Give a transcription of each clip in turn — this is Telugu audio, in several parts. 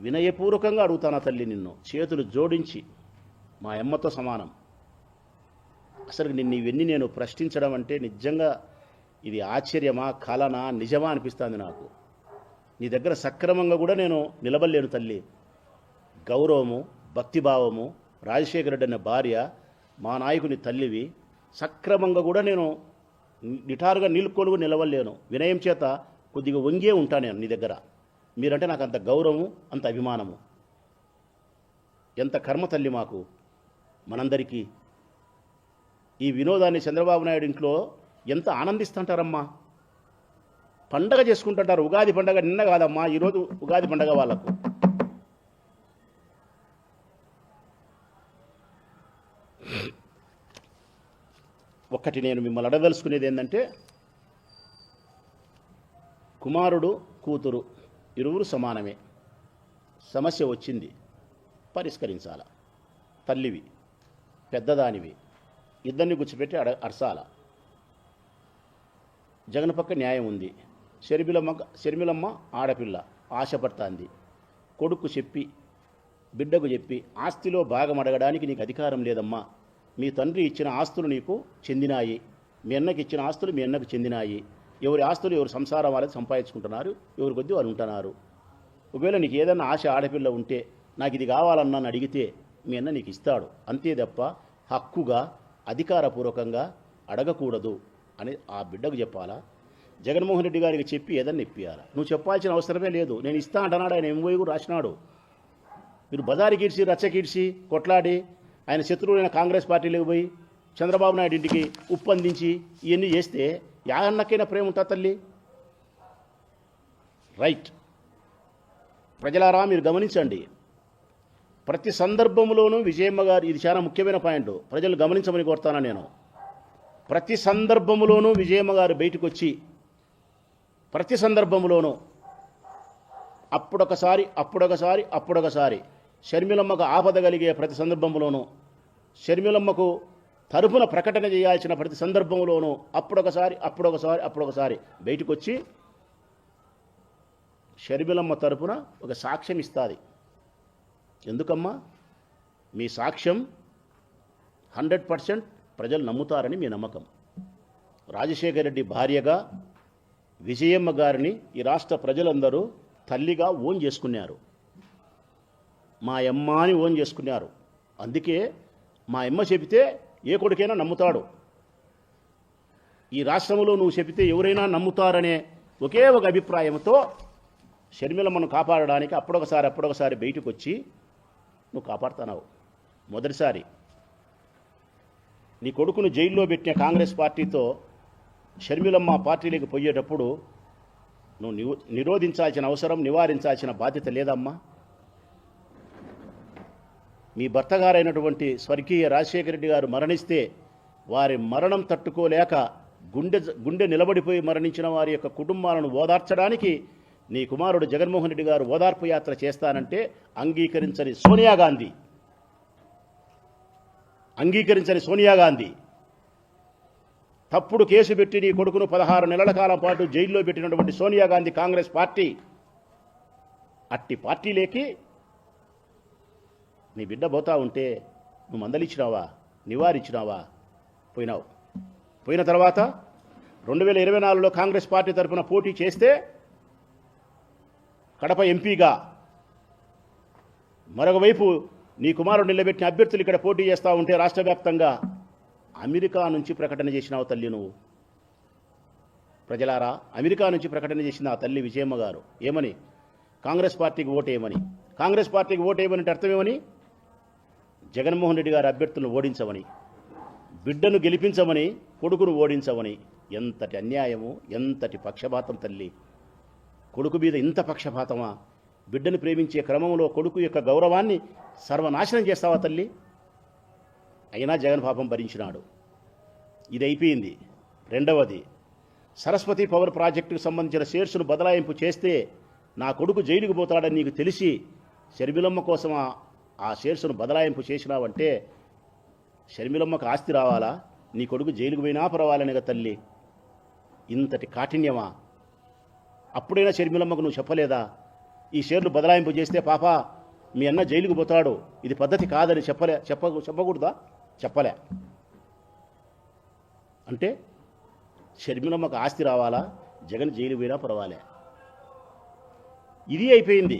వినయపూర్వకంగా అడుగుతానా తల్లి, నిన్ను చేతులు జోడించి, మా అమ్మతో సమానం. అసలు నిన్ను ఇవన్నీ నేను ప్రశ్నించడం అంటే నిజంగా ఇది ఆశ్చర్యమా, కలనా, నిజమా అనిపిస్తుంది నాకు. నీ దగ్గర సక్రమంగా కూడా నేను నిలబడలేను తల్లి. గౌరవము, భక్తిభావము, రాజశేఖర రెడ్డి అనే భార్య, మా నాయకుని తల్లివి, సక్రమంగా కూడా నేను నిటారుగా నిలుకొలుగు నిలవలేను. వినయం చేత కొద్దిగా వంగే ఉంటాను నేను నీ దగ్గర. మీరంటే నాకు అంత గౌరవము, అంత అభిమానము. ఎంత కర్మ తల్లి మాకు, మనందరికీ. ఈ వినోదాన్ని చంద్రబాబు నాయుడు ఇంట్లో ఎంత ఆనందిస్తుంటారమ్మా. పండగ చేసుకుంటుంటారు. ఉగాది పండగ నిన్న కాదమ్మా, ఈరోజు ఉగాది పండగ వాళ్ళకు. ఒక్కటి నేను మిమ్మల్ని అడగదలుచుకునేది ఏంటంటే, కుమారుడు కూతురు ఇరువురు సమానమే. సమస్య వచ్చింది, పరిష్కరించాల. తల్లివి, పెద్దదానివి, ఇద్దరిని అరసాల. జగన్ పక్క న్యాయం ఉంది. షర్మిలమ్మ ఆడపిల్ల ఆశపడుతుంది. కొడుకు చెప్పి, బిడ్డకు చెప్పి, ఆస్తిలో భాగం అడగడానికి నీకు అధికారం లేదమ్మా. మీ తండ్రి ఇచ్చిన ఆస్తులు నీకు చెందినాయి, మీ అన్నకి ఇచ్చిన ఆస్తులు మీ అన్నకు చెందినాయి. ఎవరి ఆస్తులు ఎవరు సంసారం వాళ్ళకి సంపాదించుకుంటున్నారు, ఎవరి కొద్దీ వాళ్ళు ఉంటున్నారు. ఒకవేళ నీకు ఏదన్నా ఆశ ఆడపిల్ల ఉంటే, నాకు ఇది కావాలన్నా అని అడిగితే మీ అన్న నీకు ఇస్తాడు. అంతే తప్ప హక్కుగా అధికారపూర్వకంగా అడగకూడదు అని ఆ బిడ్డకు చెప్పాలా? జగన్మోహన్ రెడ్డి గారికి చెప్పి ఏదన్నా ఇప్పియాలా? నువ్వు చెప్పాల్సిన అవసరమే లేదు. నేను ఇస్తా అంటున్నాడు. ఆయన ఎంఓయూ కూడా రాసినాడు. మీరు బజారుకి ఇడ్చి, రచ్చకిడ్చి, కొట్లాడి, ఆయన శత్రువులైన కాంగ్రెస్ పార్టీలోకి పోయి చంద్రబాబు నాయుడు ఇంటికి ఉప్పందించి ఇవన్నీ చేస్తే యాగన్నకైనా ప్రేమ ఉంటా తల్లి? రైట్. ప్రజలారా మీరు గమనించండి. ప్రతి సందర్భంలోనూ విజయమ్మ గారు, ఇది చాలా ముఖ్యమైన పాయింట్, ప్రజలు గమనించమని కోరుతాను నేను. ప్రతి సందర్భంలోనూ విజయమ్మ గారు బయటకు వచ్చి, ప్రతి సందర్భంలోనూ అప్పుడొకసారి షర్మిలమ్మకు ఆపద కలిగే ప్రతి సందర్భంలోనూ, షర్మిలమ్మకు తరపున ప్రకటన చేయాల్సిన ప్రతి సందర్భంలోనూ అప్పుడొకసారి బయటకు వచ్చి షర్మిలమ్మ తరపున ఒక సాక్ష్యం ఇస్తుంది. ఎందుకమ్మా? మీ సాక్ష్యం 100% ప్రజలు నమ్ముతారని మీ నమ్మకం. రాజశేఖర రెడ్డి భార్యగా విజయమ్మ గారిని ఈ రాష్ట్ర ప్రజలందరూ తల్లిగా ఓన్ చేసుకున్నారు. మా అమ్మ అని ఓన్ చేసుకున్నారు. అందుకే మా అమ్మ చెబితే ఏ కొడుకైనా నమ్ముతాడు. ఈ రాష్ట్రంలో నువ్వు చెబితే ఎవరైనా నమ్ముతారనే ఒకే ఒక అభిప్రాయంతో షర్మిలమ్మను కాపాడడానికి అప్పుడొకసారి బయటకు వచ్చి నువ్వు కాపాడుతున్నావు. మొదటిసారి నీ కొడుకును జైల్లో పెట్టిన కాంగ్రెస్ పార్టీతో షర్మిలమ్మ పార్టీలోకి పోయేటప్పుడు నువ్వు నిరోధించాల్సిన అవసరం, నివారించాల్సిన బాధ్యత లేదమ్మా? మీ భర్త గారైనటువంటి స్వర్గీయ రాజశేఖర రెడ్డి గారు మరణిస్తే వారి మరణం తట్టుకోలేక గుండె నిలబడిపోయి మరణించిన వారి యొక్క కుటుంబాలను ఓదార్చడానికి నీ కుమారుడు జగన్మోహన్ రెడ్డి గారు ఓదార్పు యాత్ర చేస్తానంటే అంగీకరించని సోనియా గాంధీ తప్పుడు కేసు పెట్టి నీ కొడుకును 16 నెలల కాలం పాటు జైల్లో పెట్టినటువంటి సోనియా గాంధీ కాంగ్రెస్ పార్టీ, అట్టి పార్టీలేకి నీ బిడ్డ పోతా ఉంటే నువ్వు మందలిచ్చినావా? నివారించినావా? పోయినావు. పోయిన తర్వాత 2024లో కాంగ్రెస్ పార్టీ తరఫున పోటీ చేస్తే కడప ఎంపీగా, మరొక వైపు నీ కుమారుడు నిలబెట్టిన అభ్యర్థులు ఇక్కడ పోటీ చేస్తూ ఉంటే రాష్ట్ర వ్యాప్తంగా అమెరికా నుంచి ప్రకటన చేసినావు తల్లి నువ్వు. ప్రజలారా, అమెరికా నుంచి ప్రకటన చేసిన ఆ తల్లి విజయమ్మ గారు ఏమని? కాంగ్రెస్ పార్టీకి ఓటేయమని. కాంగ్రెస్ పార్టీకి ఓటేయమని అంటే అర్థమేమని? జగన్మోహన్ రెడ్డి గారి అభ్యర్థులను ఓడించమని, బిడ్డను గెలిపించమని, కొడుకును ఓడించమని. ఎంతటి అన్యాయము, ఎంతటి పక్షపాతం తల్లి! కొడుకు మీద ఇంత పక్షపాతమా? బిడ్డను ప్రేమించే క్రమంలో కొడుకు యొక్క గౌరవాన్ని సర్వనాశనం చేస్తావా తల్లి? అయినా జగన్ పాపం భరించినాడు. ఇది అయిపోయింది. రెండవది, సరస్వతి పవర్ ప్రాజెక్టుకు సంబంధించిన షేర్స్ను బదలాయింపు చేస్తే నా కొడుకు జైలుకు పోతాడని నీకు తెలిసి షర్మిలమ్మ కోసం ఆ షేర్స్ను బదలాయింపు చేసినావంటే షర్మిలమ్మకు ఆస్తి రావాలా? నీ కొడుకు జైలుకు పోయినా పర్వాలనేగా తల్లి. ఇంతటి కాఠిన్యమా? అప్పుడైనా షర్మిలమ్మకు నువ్వు చెప్పలేదా? ఈ షేర్లు బదలాయింపు చేస్తే పాప మీ అన్న జైలుకు పోతాడు, ఇది పద్ధతి కాదని చెప్పకూడదా? చెప్పలే. అంటే షర్మిలమ్మకు ఆస్తి రావాలా, జగన్ జైలు పోయినా పర్వాలే. ఇది అయిపోయింది.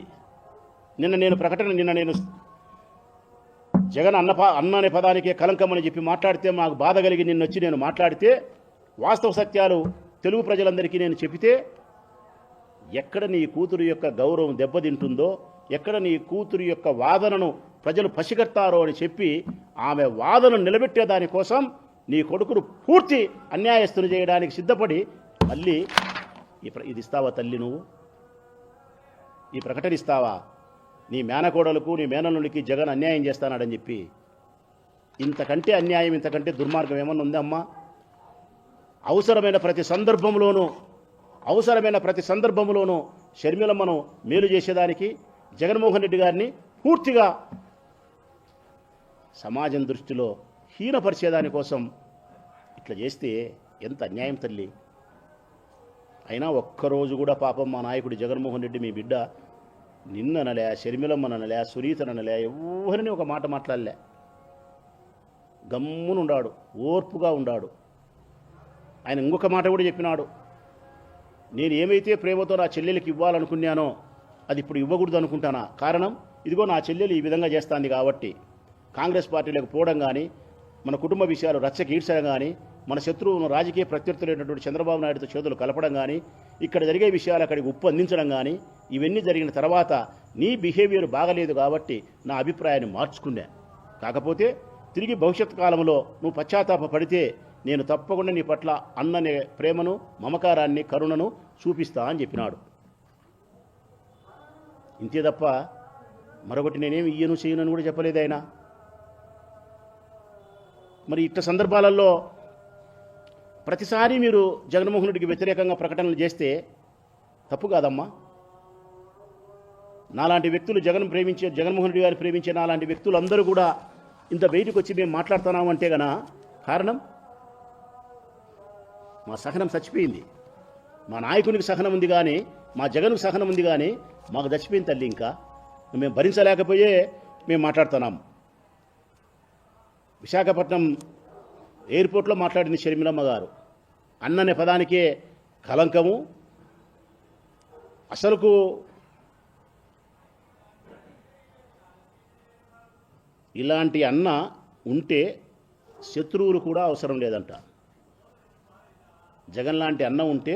నిన్న నేను జగన్ అన్న అనే పదానికే కలంకమని చెప్పి మాట్లాడితే మాకు బాధ కలిగి నిన్నొచ్చి నేను మాట్లాడితే వాస్తవ సత్యాలు తెలుగు ప్రజలందరికీ నేను చెబితే ఎక్కడ నీ కూతురు యొక్క గౌరవం దెబ్బతింటుందో, ఎక్కడ నీ కూతురు యొక్క వాదనను ప్రజలు పసిగడతారో అని చెప్పి ఆమె వాదనను నిలబెట్టే దానికోసం నీ కొడుకును పూర్తి అన్యాయస్తుని చేయడానికి సిద్ధపడి మళ్ళీ ఇది ఇస్తావా తల్లి? నువ్వు ఈ ప్రకటన ఇస్తావా? నీ మేనకోడలకు నీ మేనల్లునికి జగన్ అన్యాయం చేస్తానాడని చెప్పి. ఇంతకంటే అన్యాయం, ఇంతకంటే దుర్మార్గం ఏమన్నా ఉందమ్మా? అవసరమైన ప్రతి సందర్భంలోనూ షర్మిలమ్మను మేలు చేసేదానికి జగన్మోహన్ రెడ్డి గారిని పూర్తిగా సమాజం దృష్టిలో హీనపరిచేదానికోసం ఇట్లా చేస్తే ఎంత అన్యాయం తల్లి. అయినా ఒక్కరోజు కూడా పాపం మా నాయకుడు జగన్మోహన్ రెడ్డి మీ బిడ్డ నిన్ననలే, షర్మిలమ్మనలే, సునీతనలే, ఎవరిని ఒక మాట మాట్లాడలే. గమ్మునుండాడు, ఓర్పుగా ఉండాడు. ఆయన ఇంకొక మాట కూడా చెప్పినాడు, నేను ఏమైతే ప్రేమతో నా చెల్లెలకి ఇవ్వాలనుకున్నానో అది ఇప్పుడు ఇవ్వకూడదు అనుకుంటానా. కారణం ఇదిగో నా చెల్లెలు ఈ విధంగా చేస్తాంది కాబట్టి. కాంగ్రెస్ పార్టీలకు పోవడం కానీ, మన కుటుంబ విషయాలు రచ్చకీడ్చడం కానీ, మన శత్రువును రాజకీయ ప్రత్యర్థులైనటువంటి చంద్రబాబు నాయుడుతో చేతులు కలపడం కానీ, ఇక్కడ జరిగే విషయాలు అక్కడికి ఉప్పు అందించడం కానీ, ఇవన్నీ జరిగిన తర్వాత నీ బిహేవియర్ బాగలేదు కాబట్టి నా అభిప్రాయాన్ని మార్చుకున్నా. కాకపోతే తిరిగి భవిష్యత్ కాలంలో నువ్వు పశ్చాత్తాప పడితే నేను తప్పకుండా నీ పట్ల అన్ననే ప్రేమను, మమకారాన్ని, కరుణను చూపిస్తా అని చెప్పినాడు. ఇంతే తప్ప మరొకటి నేనేమి ఇయ్యను చేయను అని కూడా చెప్పలేదు ఆయన. మరి ఇట్ట సందర్భాలలో ప్రతిసారి మీరు జగన్మోహన్ రెడ్డికి వ్యతిరేకంగా ప్రకటనలు చేస్తే తప్పు కాదమ్మా. నాలాంటి వ్యక్తులు జగన్మోహన్ రెడ్డి గారిని ప్రేమించే నాలాంటి వ్యక్తులు అందరూ కూడా ఇంత బయటకు వచ్చి మేము మాట్లాడుతున్నామంటే గన కారణం మా సహనం చచ్చిపోయింది. మా నాయకునికి సహనం ఉంది కానీ, మా జగన్కు సహనం ఉంది కానీ మాకు చచ్చిపోయింది తల్లి. ఇంకా మేము భరించలేకపోయే మేము మాట్లాడుతున్నాం. విశాఖపట్నం ఎయిర్పోర్ట్లో మాట్లాడింది షర్మిలమ్మ గారు. అన్ననే పదానికే కలంకము. అసలుకు ఇలాంటి అన్న ఉంటే శత్రువులు కూడా అవసరం లేదంట. జగన్ లాంటి అన్న ఉంటే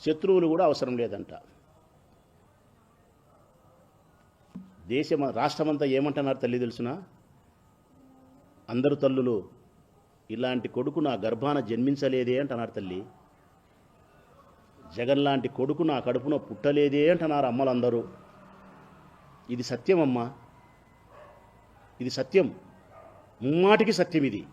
శత్రువులు కూడా అవసరం లేదంట. రాష్ట్రమంతా ఏమంటున్నారు తల్లి తెలుసునా? అందరు తల్లులు ఇలాంటి కొడుకు నా గర్భాన జన్మించలేదే అంటున్నారు తల్లి. జగన్ లాంటి కొడుకు నా కడుపున పుట్టలేదే అంటున్నారు అమ్మలందరూ. ఇది సత్యం అమ్మా, ఇది సత్యం, ముమ్మాటికి సత్యం ఇది.